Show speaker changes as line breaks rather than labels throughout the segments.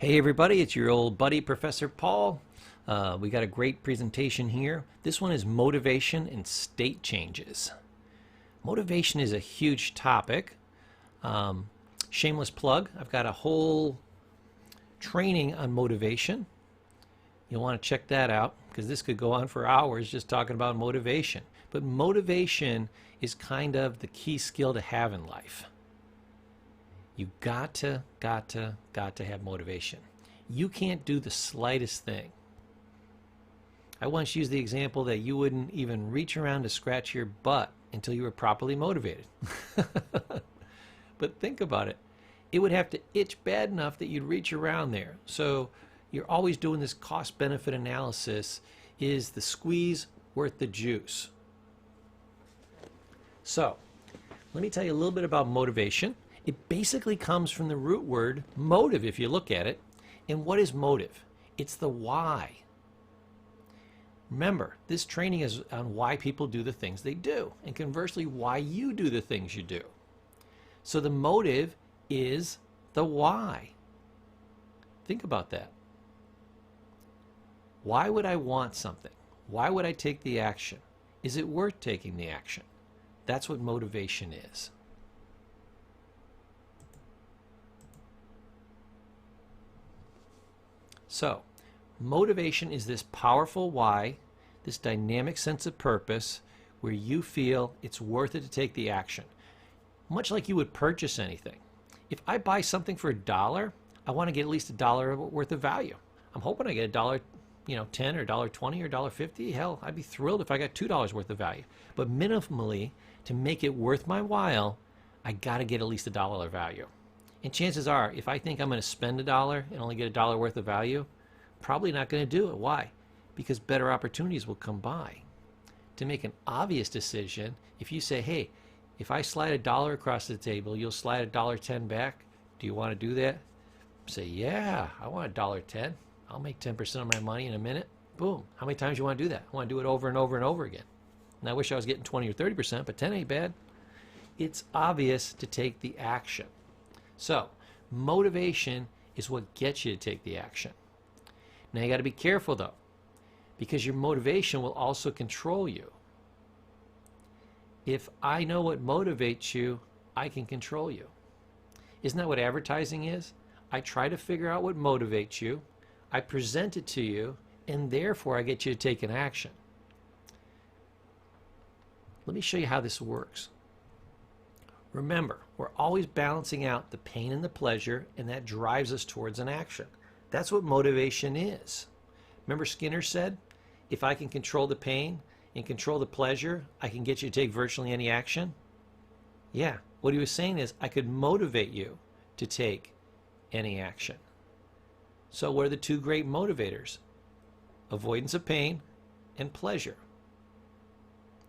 Hey everybody, it's your old buddy Professor Paul. We got a great presentation here. This one is motivation and state changes. Motivation is a huge topic. Shameless plug, I've got a whole training on motivation. You'll want to check that out because this could go on for hours just talking about motivation. But motivation is kind of the key skill to have in life. You got to have motivation. You can't do the slightest thing. I once used the example that you wouldn't even reach around to scratch your butt until you were properly motivated. But think about it. It would have to itch bad enough that you'd reach around there. So you're always doing this cost-benefit analysis. Is the squeeze worth the juice? So let me tell you a little bit about motivation. It basically comes from the root word motive, if you look at it. And what is motive? It's the why. Remember, this training is on why people do the things they do, and conversely, why you do the things you do. So the motive is the why. Think about that. Why would I want something? Why would I take the action? Is it worth taking the action? That's what motivation is. So, motivation is this powerful why, this dynamic sense of purpose where you feel it's worth it to take the action. Much like you would purchase anything. If I buy something for $1, I want to get at least $1 worth of value. I'm hoping I get $1, 10 or $1.20 or $1.50. Hell, I'd be thrilled if I got $2 worth of value. But minimally, to make it worth my while, I got to get at least $1 value. And chances are, if I think I'm going to spend $1 and only get $1 worth of value, probably not going to do it. Why? Because better opportunities will come by. To make an obvious decision, if you say, hey, if I slide $1 across the table, you'll slide $1.10 back. Do you want to do that? Say, yeah, I want $1.10. I'll make 10% of my money in a minute. Boom. How many times do you want to do that? I want to do it over and over and over again. And I wish I was getting 20 or 30%, but 10 ain't bad. It's obvious to take the action. So, motivation is what gets you to take the action. Now you got to be careful though, because your motivation will also control you. If I know what motivates you, I can control you. Isn't that what advertising is? I try to figure out what motivates you, I present it to you, and therefore I get you to take an action. Let me show you how this works. Remember, we're always balancing out the pain and the pleasure, and that drives us towards an action. That's what motivation is. Remember Skinner said, if I can control the pain and control the pleasure, I can get you to take virtually any action? Yeah, what he was saying is I could motivate you to take any action. So what are the two great motivators? Avoidance of pain and pleasure.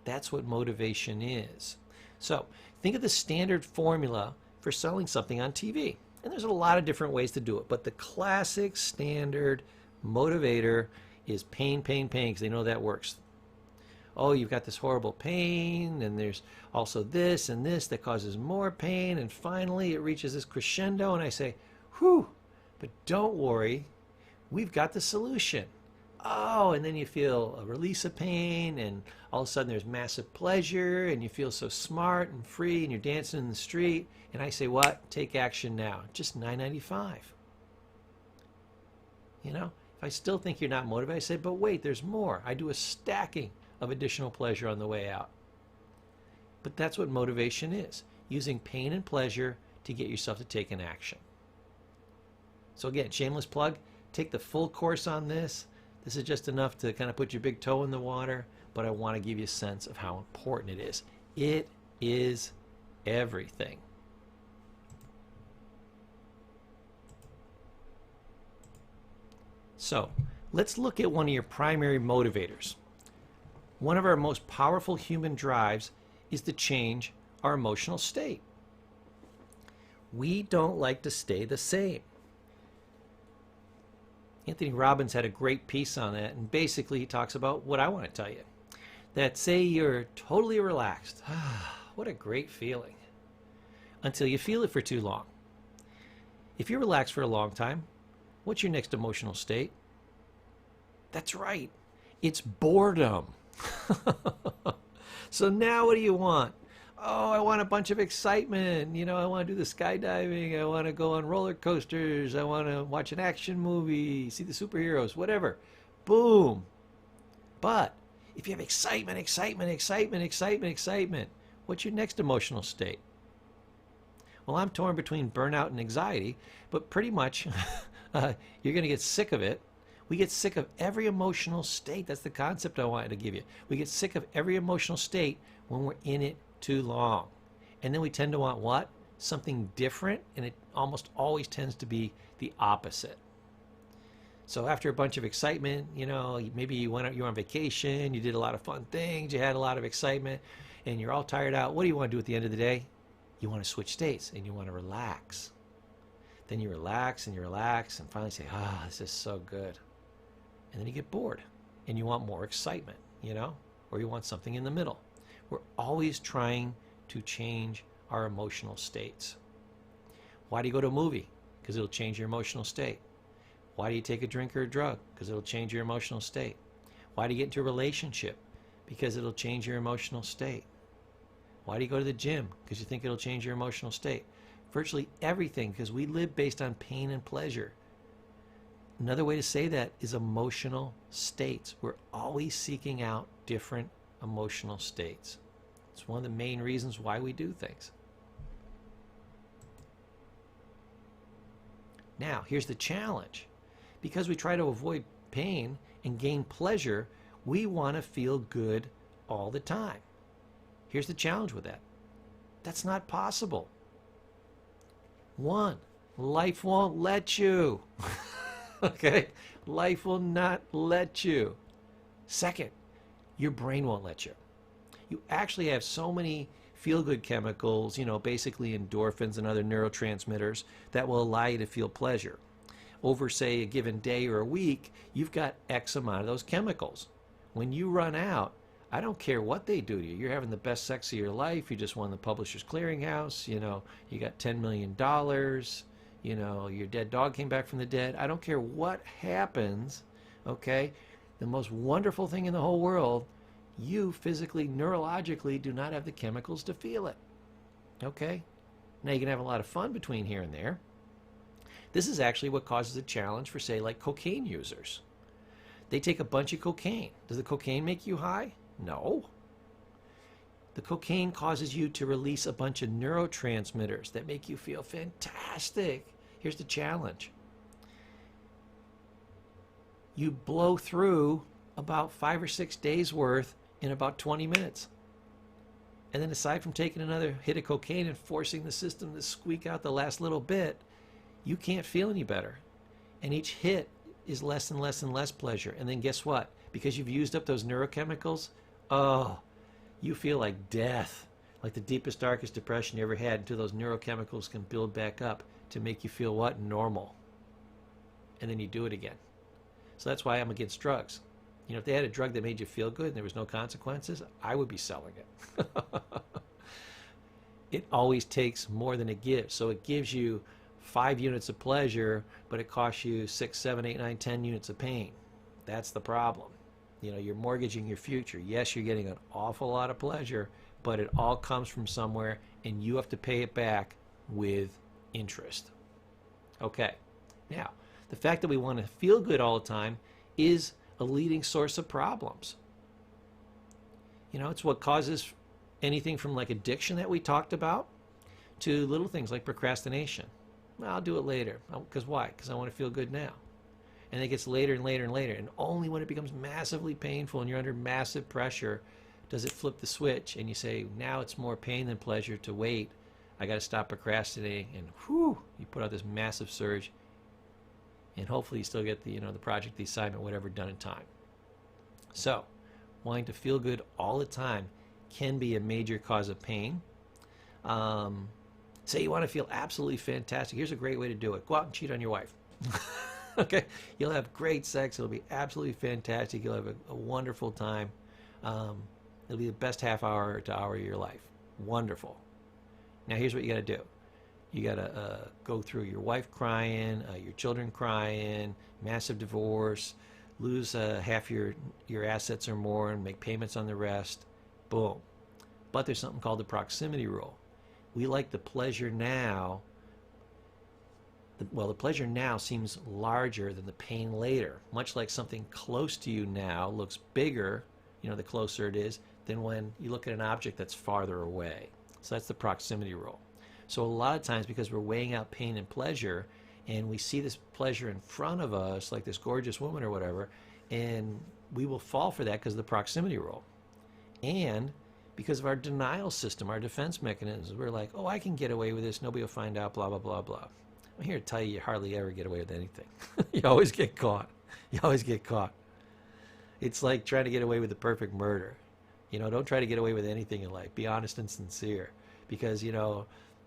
That's what motivation is. So think of the standard formula for selling something on TV. And there's a lot of different ways to do it. But the classic standard motivator is pain, pain, pain, because they know that works. Oh, you've got this horrible pain, and there's also this and this that causes more pain, and finally it reaches this crescendo, and I say, whew, but don't worry, we've got the solution. Oh, and then you feel a release of pain, and all of a sudden there's massive pleasure, and you feel so smart and free, and you're dancing in the street, and I say, what? Take action now. Just $9.95. If I still think you're not motivated, I say, but wait, there's more. I do a stacking of additional pleasure on the way out. But that's what motivation is, using pain and pleasure to get yourself to take an action. So again, shameless plug, take the full course on this. This is just enough to kind of put your big toe in the water, but I want to give you a sense of how important it is. It is everything. So, let's look at one of your primary motivators. One of our most powerful human drives is to change our emotional state. We don't like to stay the same. Anthony Robbins had a great piece on that, and basically he talks about what I want to tell you. That say you're totally relaxed. What a great feeling. Until you feel it for too long. If you're relaxed for a long time, What's your next emotional state? That's right. It's boredom. So now what do you want? Oh, I want a bunch of excitement. I want to do the skydiving. I want to go on roller coasters. I want to watch an action movie, see the superheroes, whatever. Boom. But if you have excitement, excitement, excitement, excitement, excitement, what's your next emotional state? Well, I'm torn between burnout and anxiety, but pretty much you're going to get sick of it. We get sick of every emotional state. That's the concept I wanted to give you. We get sick of every emotional state when we're in it too long. And then we tend to want what? Something different, and it almost always tends to be the opposite. So after a bunch of excitement, maybe you're on vacation, you did a lot of fun things, you had a lot of excitement, and you're all tired out. What do you want to do at the end of the day? You want to switch states, and you want to relax. Then you relax, and finally say, this is so good. And then you get bored, and you want more excitement, or you want something in the middle. We're always trying to change our emotional states. Why do you go to a movie? Because it'll change your emotional state. Why do you take a drink or a drug? Because it'll change your emotional state. Why do you get into a relationship? Because it'll change your emotional state. Why do you go to the gym? Because you think it'll change your emotional state. Virtually everything, because we live based on pain and pleasure. Another way to say that is emotional states. We're always seeking out different emotional states. It's one of the main reasons why we do things. Now, here's the challenge. Because we try to avoid pain and gain pleasure, we want to feel good all the time. Here's the challenge with that. That's not possible. One, life won't let you. Okay? Life will not let you. Second, your brain won't let you. You actually have so many feel-good chemicals, basically endorphins and other neurotransmitters that will allow you to feel pleasure. Over, say, a given day or a week, you've got X amount of those chemicals. When you run out, I don't care what they do to you. You're having the best sex of your life. You just won the Publishers Clearinghouse. You got $10 million. Your dead dog came back from the dead. I don't care what happens, okay? The most wonderful thing in the whole world, you physically, neurologically do not have the chemicals to feel it, okay? Now you can have a lot of fun between here and there. This is actually what causes a challenge for, say, like cocaine users. They take a bunch of cocaine. Does the cocaine make you high? No. The cocaine causes you to release a bunch of neurotransmitters that make you feel fantastic. Here's the challenge. You blow through about 5 or 6 days worth in about 20 minutes. And then aside from taking another hit of cocaine and forcing the system to squeak out the last little bit, you can't feel any better. And each hit is less and less and less pleasure. And then guess what? Because you've used up those neurochemicals, you feel like death, like the deepest, darkest depression you ever had, until those neurochemicals can build back up to make you feel what? Normal. And then you do it again. So that's why I'm against drugs. If they had a drug that made you feel good and there was no consequences, I would be selling it. It always takes more than it gives. So it gives you 5 units of pleasure, but it costs you 6, 7, 8, 9, 10 units of pain. That's the problem. You're mortgaging your future. Yes, you're getting an awful lot of pleasure, but it all comes from somewhere, and you have to pay it back with interest. Okay. Now, the fact that we want to feel good all the time is a leading source of problems. It's what causes anything from like addiction that we talked about to little things like procrastination. Well, I'll do it later. Because why? Because I want to feel good now. And it gets later and later and later. And only when it becomes massively painful and you're under massive pressure does it flip the switch and you say, now it's more pain than pleasure to wait. I got to stop procrastinating. And whew, you put out this massive surge. And hopefully you still get the, the project, the assignment, whatever, done in time. So, wanting to feel good all the time can be a major cause of pain. Say you want to feel absolutely fantastic. Here's a great way to do it. Go out and cheat on your wife. Okay? You'll have great sex. It'll be absolutely fantastic. You'll have a wonderful time. It'll be the best half hour to hour of your life. Wonderful. Now here's what you got to do. You got to go through your wife crying, your children crying, massive divorce, lose half your assets or more and make payments on the rest. Boom. But there's something called the proximity rule. We like the pleasure now. Well, the pleasure now seems larger than the pain later, much like something close to you now looks bigger, the closer it is, than when you look at an object that's farther away. So that's the proximity rule. So a lot of times, because we're weighing out pain and pleasure, and we see this pleasure in front of us, like this gorgeous woman or whatever, and we will fall for that because of the proximity rule. And because of our denial system, our defense mechanisms, we're like, oh, I can get away with this, nobody will find out, blah, blah, blah, blah. I'm here to tell you, you hardly ever get away with anything. You always get caught. You always get caught. It's like trying to get away with the perfect murder. Don't try to get away with anything in life. Be honest and sincere. Because,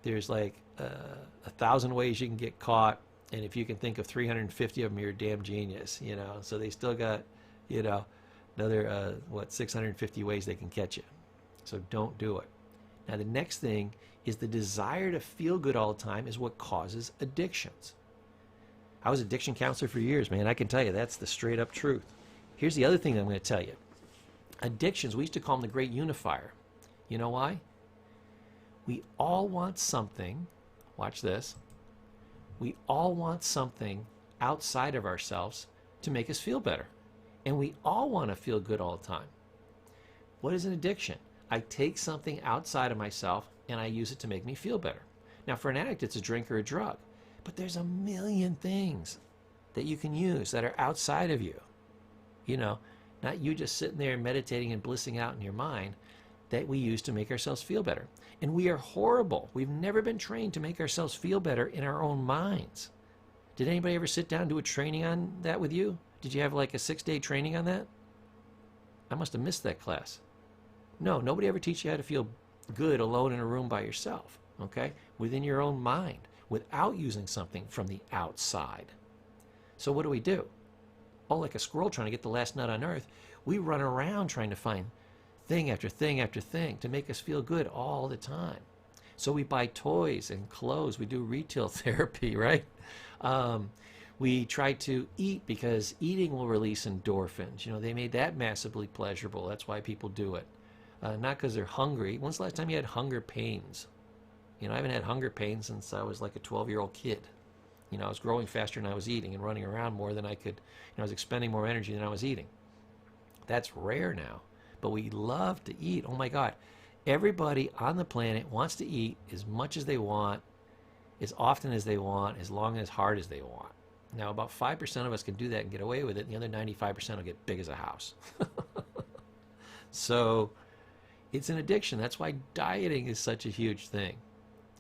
there's like 1,000 ways you can get caught. And if you can think of 350 of them, you're a damn genius, So they still got, another, 650 ways they can catch you. So don't do it. Now, the next thing is the desire to feel good all the time is what causes addictions. I was an addiction counselor for years, man. I can tell you that's the straight up truth. Here's the other thing I'm going to tell you. Addictions, we used to call them the great unifier. You know why? We all want something, watch this, we all want something outside of ourselves to make us feel better. And we all want to feel good all the time. What is an addiction? I take something outside of myself and I use it to make me feel better. Now, for an addict, it's a drink or a drug. But there's a million things that you can use that are outside of you. Not you just sitting there meditating and blissing out in your mind, that we use to make ourselves feel better. And we are horrible. We've never been trained to make ourselves feel better in our own minds. Did anybody ever sit down and do a training on that with you? Did you have like a 6-day training on that? I must have missed that class. No, nobody ever teach you how to feel good alone in a room by yourself, okay? Within your own mind, without using something from the outside. So what do? Oh, like a squirrel trying to get the last nut on earth, we run around trying to find thing after thing after thing to make us feel good all the time. So we buy toys and clothes. We do retail therapy, right? We try to eat because eating will release endorphins. They made that massively pleasurable. That's why people do it. Not because they're hungry. When's the last time you had hunger pains? I haven't had hunger pains since I was like a 12-year-old kid. I was growing faster than I was eating and running around more than I could. I was expending more energy than I was eating. That's rare now. But we love to eat. Oh my God. Everybody on the planet wants to eat as much as they want, as often as they want, as long and as hard as they want. Now, about 5% of us can do that and get away with it, and the other 95% will get big as a house. So it's an addiction. That's why dieting is such a huge thing.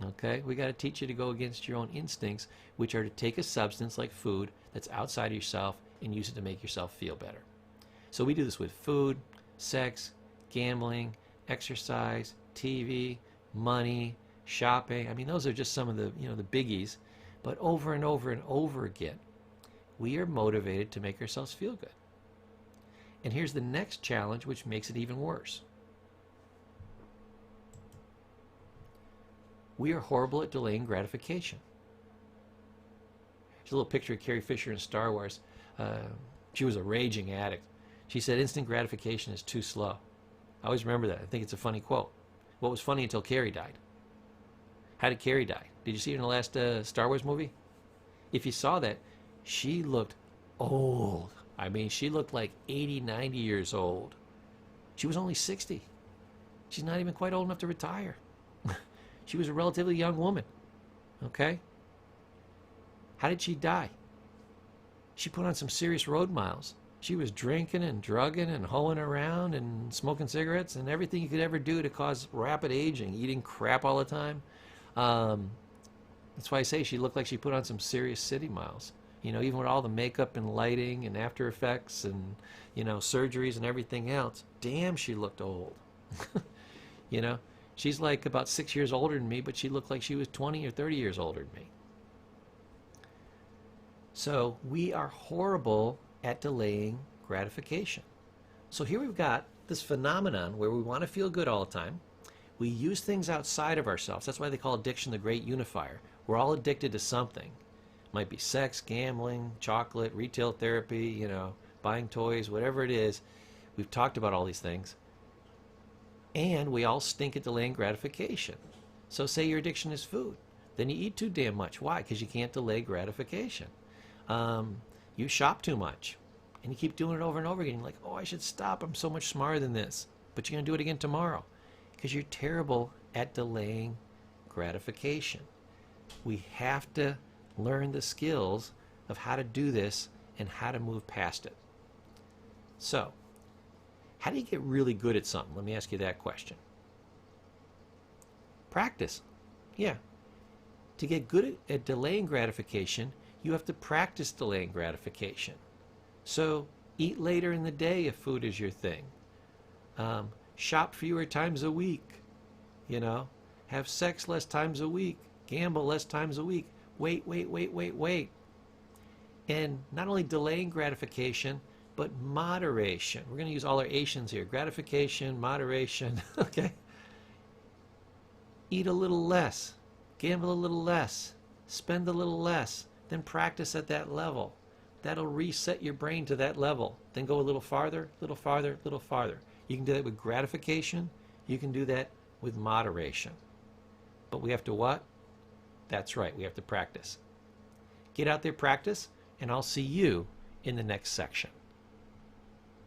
Okay? We got to teach you to go against your own instincts, which are to take a substance like food that's outside of yourself and use it to make yourself feel better. So we do this with food, sex, gambling, exercise, TV, money, shopping. I mean, those are just some of the, the biggies. But over and over and over again, we are motivated to make ourselves feel good. And here's the next challenge, which makes it even worse. We are horrible at delaying gratification. There's a little picture of Carrie Fisher in Star Wars. She was a raging addict. She said instant gratification is too slow. I always remember that. I think it's a funny quote. What was funny until Carrie died? How did Carrie die? Did you see her in the last Star Wars movie? If you saw that, she looked old. I mean, she looked like 80, 90 years old. She was only 60. She's not even quite old enough to retire. She was a relatively young woman. Okay? How did she die? She put on some serious road miles. She was drinking and drugging and hoeing around and smoking cigarettes and everything you could ever do to cause rapid aging, eating crap all the time. That's why I say she looked like she put on some serious city miles. Even with all the makeup and lighting and after effects and, surgeries and everything else, damn, she looked old. She's like about 6 years older than me, but she looked like she was 20 or 30 years older than me. So we are horrible at delaying gratification. So here we've got this phenomenon where we want to feel good all the time. We use things outside of ourselves. That's why they call addiction the great unifier. We're all addicted to something. It might be sex, gambling, chocolate, retail therapy, buying toys, whatever it is. We've talked about all these things. And we all stink at delaying gratification. So say your addiction is food. Then you eat too damn much. Why? Because you can't delay gratification. You shop too much. And you keep doing it over and over again. You're like, oh, I should stop. I'm so much smarter than this. But you're going to do it again tomorrow. Because you're terrible at delaying gratification. We have to learn the skills of how to do this and how to move past it. So, how do you get really good at something? Let me ask you that question. Practice. Yeah. To get good at delaying gratification, you have to practice delaying gratification. So, eat later in the day if food is your thing. Shop fewer times a week. Have sex less times a week. Gamble less times a week. Wait. And not only delaying gratification, but moderation. We're going to use all our Asians here. Gratification, moderation, okay? Eat a little less. Gamble a little less. Spend a little less. Then practice at that level. That'll reset your brain to that level. Then go a little farther, little farther, little farther. You can do that with gratification. You can do that with moderation. But we have to what? That's right, we have to practice. Get out there, practice, and I'll see you in the next section.